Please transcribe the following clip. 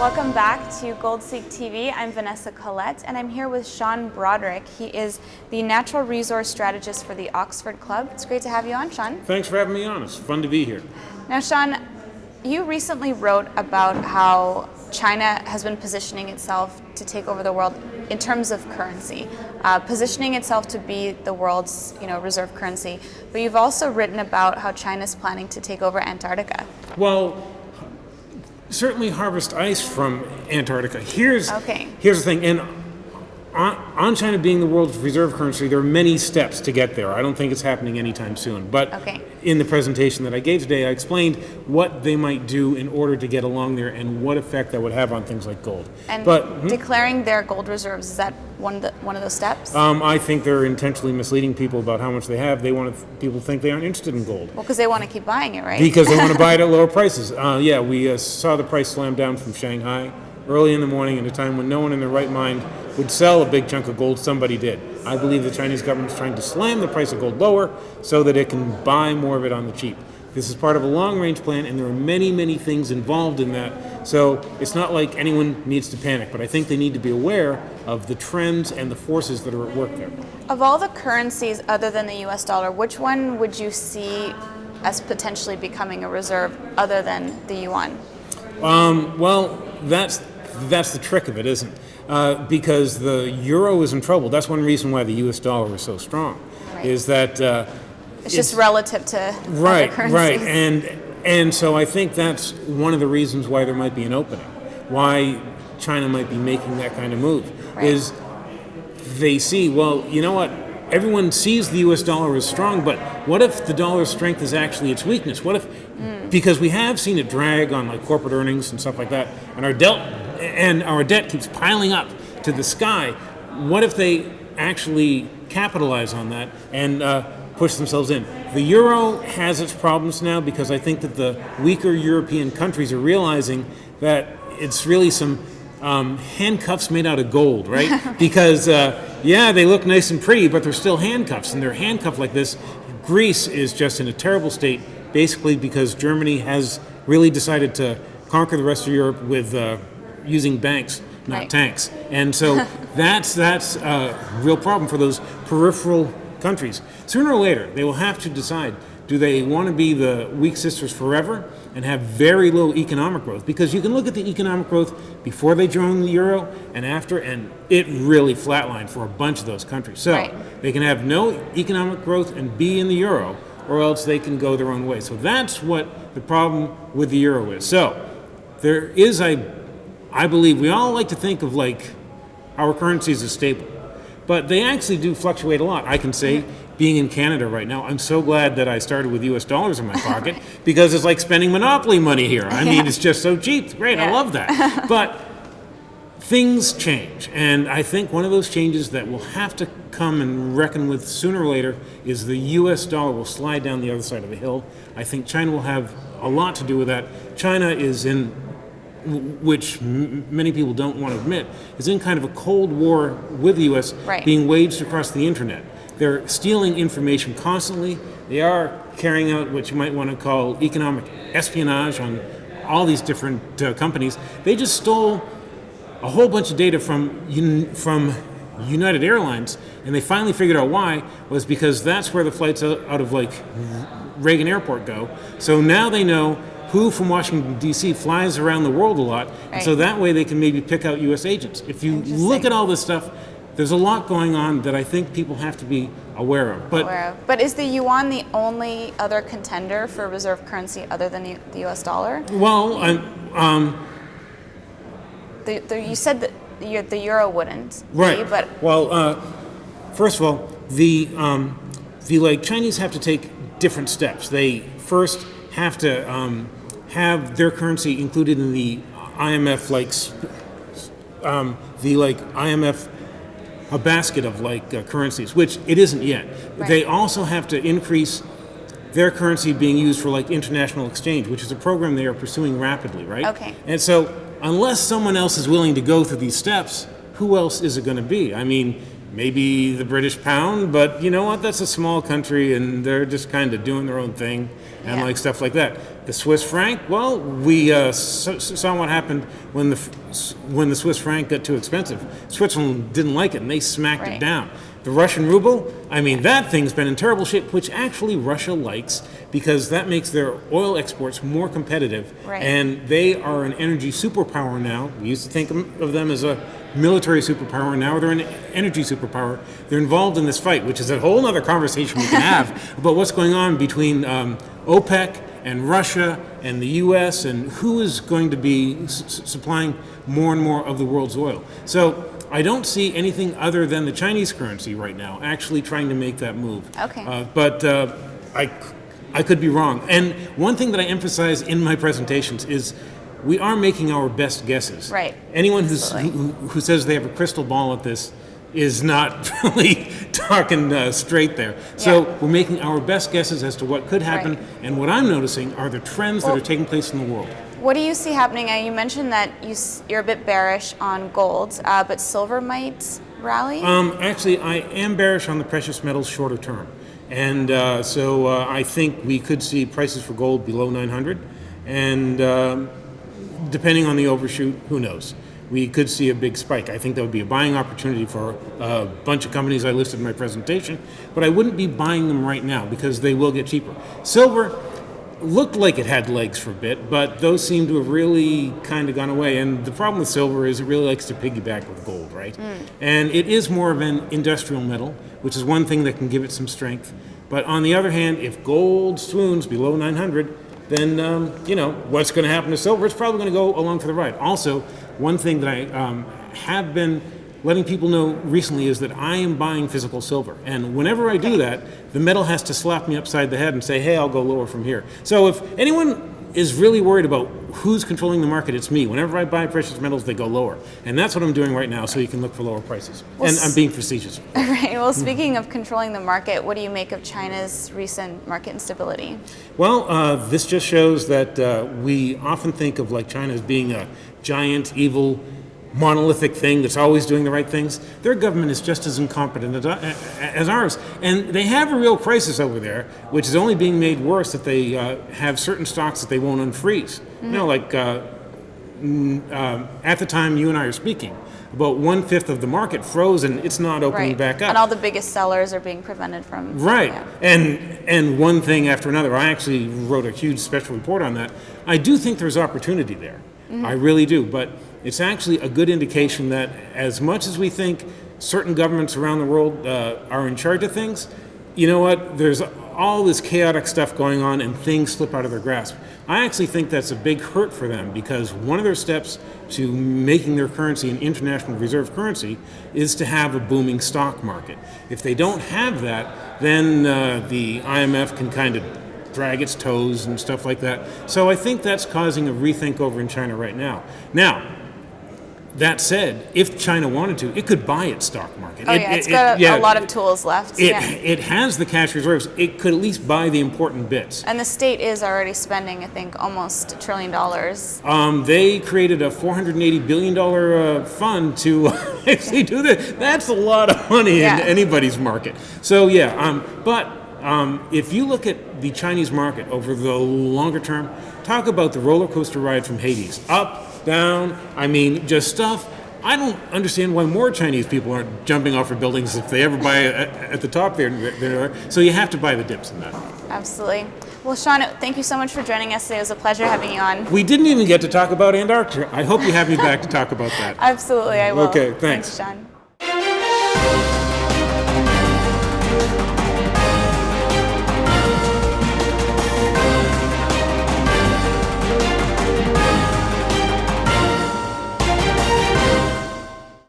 Welcome back to GoldSeek TV. I'm Vanessa Collette, and I'm here with Sean Broderick. He is the Natural Resource Strategist for the Oxford Club. It's great to have you on, Sean. Thanks for having me on. It's fun to be here. Now, Sean, you recently wrote about how China has been positioning itself to take over the world in terms of currency, positioning itself to be the world's reserve currency. But you've also written about how China's planning to take over Antarctica. Well, certainly harvest ice from Antarctica. Here's the thing, and on China being the world's reserve currency, there are many steps to get there. I don't think it's happening anytime soon. But in the presentation that I gave today, I explained what they might do in order to get along there and what effect that would have on things like gold. And declaring their gold reserves, is that one of those steps? I think they're intentionally misleading people about how much they have. They want people to think they aren't interested in gold. Well, because they want to keep buying it, right? Because they want to buy it at lower prices. We saw the price slam down from Shanghai early in the morning at a time when no one in their right mind would sell a big chunk of gold. Somebody did. I believe the Chinese government is trying to slam the price of gold lower so that it can buy more of it on the cheap. This is part of a long-range plan, and there are many, many things involved in that. So it's not like anyone needs to panic, but I think they need to be aware of the trends and the forces that are at work there. Of all the currencies other than the US dollar, which one would you see as potentially becoming a reserve other than the yuan? Well, that's the trick of it, isn't it? Because the euro is in trouble. That's one reason why the US dollar is so strong, is that it's just relative to other currencies. Right. And so I think that's one of the reasons why there might be an opening, why China might be making that kind of move, is they see, well, you know what, everyone sees the US dollar as strong, but what if the dollar's strength is actually its weakness? What if, because we have seen it drag on like corporate earnings and stuff like that, and our debt keeps piling up to the sky, what if they actually capitalize on that and push themselves in? The euro has its problems now because I think that the weaker European countries are realizing that it's really some handcuffs made out of gold, right? Because, they look nice and pretty, but they're still handcuffs, and they're handcuffed like this. Greece is just in a terrible state, basically because Germany has really decided to conquer the rest of Europe with using banks, not tanks. And so that's a real problem for those peripheral countries. Sooner or later, they will have to decide, do they want to be the weak sisters forever and have very low economic growth? Because you can look at the economic growth before they joined the euro and after, and it really flatlined for a bunch of those countries. So they can have no economic growth and be in the euro, or else they can go their own way. So that's what the problem with the euro is. So there is I believe we all like to think of like our currencies as stable, but they actually do fluctuate a lot. I can say, being in Canada right now, I'm so glad that I started with US dollars in my pocket because it's like spending Monopoly money here. I mean, it's just so cheap. Great, I love that. But things change, and I think one of those changes that we'll have to come and reckon with sooner or later is the US dollar will slide down the other side of the hill. I think China will have a lot to do with that. China is in, which many people don't want to admit, is in kind of a Cold War with the U.S. being waged across the internet. They're stealing information constantly. They are carrying out what you might want to call economic espionage on all these different companies. They just stole a whole bunch of data from United Airlines, and they finally figured out why, was because that's where the flights out of like Reagan Airport go. So now they know who from Washington, D.C. flies around the world a lot, and so that way they can maybe pick out U.S. agents. If you look at all this stuff, there's a lot going on that I think people have to be aware of. But is the yuan the only other contender for reserve currency other than the U.S. dollar? Well, you said that the euro wouldn't. Right. But first of all, the Chinese have to take different steps. They first have to have their currency included in the IMF, IMF, a basket of currencies, which it isn't yet. They also have to increase their currency being used for international exchange, which is a program they are pursuing rapidly, right? Okay. And so unless someone else is willing to go through these steps, who else is it going to be? I mean, maybe the British pound, but you know what? That's a small country, and they're just kind of doing their own thing, and like stuff like that. The Swiss franc, well, we saw what happened when the Swiss franc got too expensive. Switzerland didn't like it, and they smacked it down. The Russian ruble, I mean, that thing's been in terrible shape, which actually Russia likes because that makes their oil exports more competitive. And they are an energy superpower now. We used to think of them as a military superpower. Now they're an energy superpower. They're involved in this fight, which is a whole other conversation we can have about what's going on between OPEC and Russia and the U.S. and who is going to be supplying more and more of the world's oil. So I don't see anything other than the Chinese currency right now actually trying to make that move. But I could be wrong. And one thing that I emphasize in my presentations is we are making our best guesses. Anyone who says they have a crystal ball at this is not really talking straight there. So we're making our best guesses as to what could happen, and what I'm noticing are the trends that are taking place in the world. What do you see happening? You mentioned that you're a bit bearish on gold, but silver might rally? Actually, I am bearish on the precious metals shorter term. And so I think we could see prices for gold below 900. And depending on the overshoot, who knows? We could see a big spike. I think that would be a buying opportunity for a bunch of companies I listed in my presentation. But I wouldn't be buying them right now because they will get cheaper. Silver looked like it had legs for a bit, but those seem to have really kind of gone away. And the problem with silver is it really likes to piggyback with gold, right? And it is more of an industrial metal, which is one thing that can give it some strength. But on the other hand, if gold swoons below 900, then, you know, what's going to happen to silver? It's probably going to go along for the ride. Also, one thing that I have been letting people know recently is that I am buying physical silver. And whenever I do that, the metal has to slap me upside the head and say, hey, I'll go lower from here. So if anyone is really worried about who's controlling the market, it's me. Whenever I buy precious metals, they go lower. And that's what I'm doing right now, so you can look for lower prices. And I'm being facetious. Well, speaking of controlling the market, what do you make of China's recent market instability? Well, this just shows that we often think of like China as being a giant, evil, monolithic thing that's always doing the right things. Their government is just as incompetent as ours. And they have a real crisis over there, which is only being made worse if they have certain stocks that they won't unfreeze. You know, like at the time you and I are speaking, about 1/5 of the market froze and it's not opening back up. And all the biggest sellers are being prevented from... And one thing after another. I actually wrote a huge special report on that. I do think there's opportunity there. I really do. But it's actually a good indication that as much as we think certain governments around the world are in charge of things, you know what, there's all this chaotic stuff going on and things slip out of their grasp. I actually think that's a big hurt for them because one of their steps to making their currency an international reserve currency is to have a booming stock market. If they don't have that, then the IMF can kind of drag its toes and stuff like that. So I think that's causing a rethink over in China right now. Now, that said, if China wanted to, it could buy its stock market. It's got a lot of tools left. It has the cash reserves. It could at least buy the important bits. And the state is already spending, I think, almost $1 trillion. They created a $480 billion fund to actually do this. That's a lot of money in anybody's market. So if you look at the Chinese market over the longer term, talk about the roller coaster ride from Hades. Up, down, I mean, just stuff. I don't understand why more Chinese people aren't jumping off of buildings if they ever buy at the top there. So you have to buy the dips in that. Absolutely. Well, Sean, thank you so much for joining us today. It was a pleasure having you on. We didn't even get to talk about Antarctica. I hope you have me back to talk about that. Absolutely, I will. Okay, thanks. Thanks, Sean.